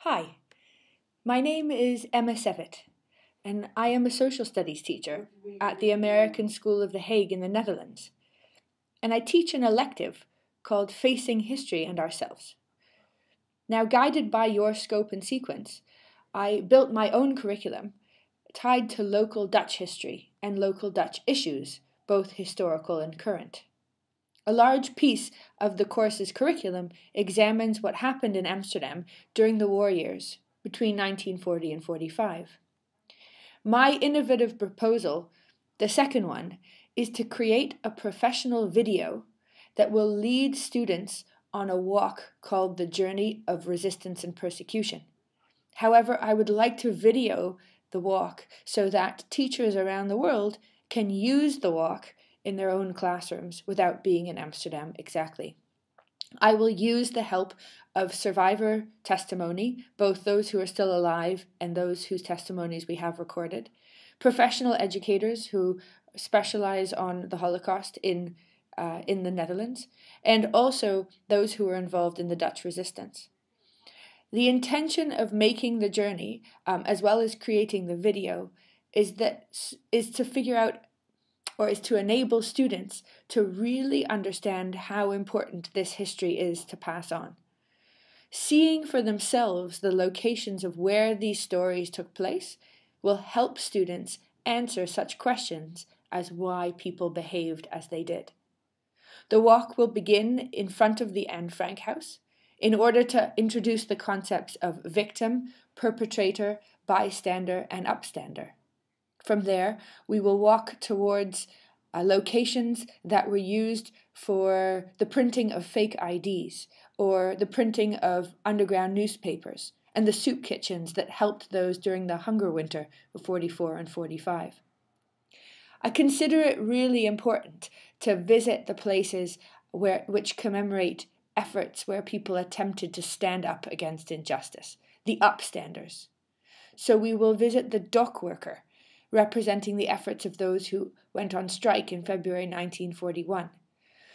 Hi, my name is Emma Sevitt, and I am a social studies teacher at the American School of The Hague in the Netherlands. And I teach an elective called Facing History and Ourselves. Now, guided by your scope and sequence, I built my own curriculum tied to local Dutch history and local Dutch issues, both historical and current. A large piece of the course's curriculum examines what happened in Amsterdam during the war years, between 1940 and 45. My innovative proposal, the second one, is to create a professional video that will lead students on a walk called the Journey of Resistance and Persecution. However, I would like to video the walk so that teachers around the world can use the walk in their own classrooms without being in Amsterdam exactly. I will use the help of survivor testimony, both those who are still alive and those whose testimonies we have recorded, professional educators who specialize on the Holocaust in the Netherlands, and also those who were involved in the Dutch resistance. The intention of making the journey, as well as creating the video, is to figure out, or is to enable students to really understand how important this history is to pass on. Seeing for themselves the locations of where these stories took place will help students answer such questions as why people behaved as they did. The walk will begin in front of the Anne Frank House in order to introduce the concepts of victim, perpetrator, bystander, and upstander. From there, we will walk towards locations that were used for the printing of fake IDs or the printing of underground newspapers and the soup kitchens that helped those during the hunger winter of 44 and 45. I consider it really important to visit the places which commemorate efforts where people attempted to stand up against injustice, the upstanders. So we will visit the dock worker, representing the efforts of those who went on strike in February 1941.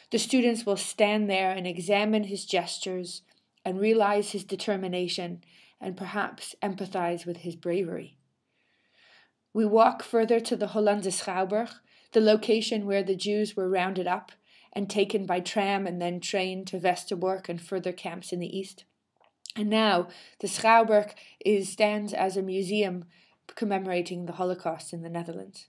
The students will stand there and examine his gestures and realize his determination and perhaps empathize with his bravery. We walk further to the Hollandse Schouwburg, the location where the Jews were rounded up and taken by tram and then train to Westerbork and further camps in the east. And now the Schouwburg stands as a museum commemorating the Holocaust in the Netherlands.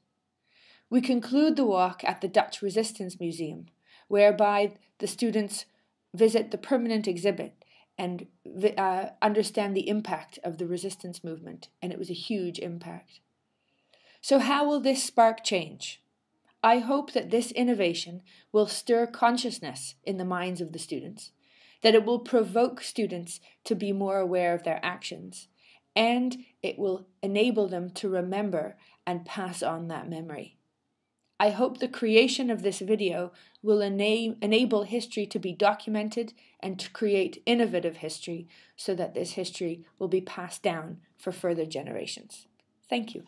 We conclude the walk at the Dutch Resistance Museum, whereby the students visit the permanent exhibit and understand the impact of the resistance movement, and it was a huge impact. So how will this spark change? I hope that this innovation will stir consciousness in the minds of the students, that it will provoke students to be more aware of their actions, and it will enable them to remember and pass on that memory. I hope the creation of this video will enable history to be documented and to create innovative history so that this history will be passed down for further generations. Thank you.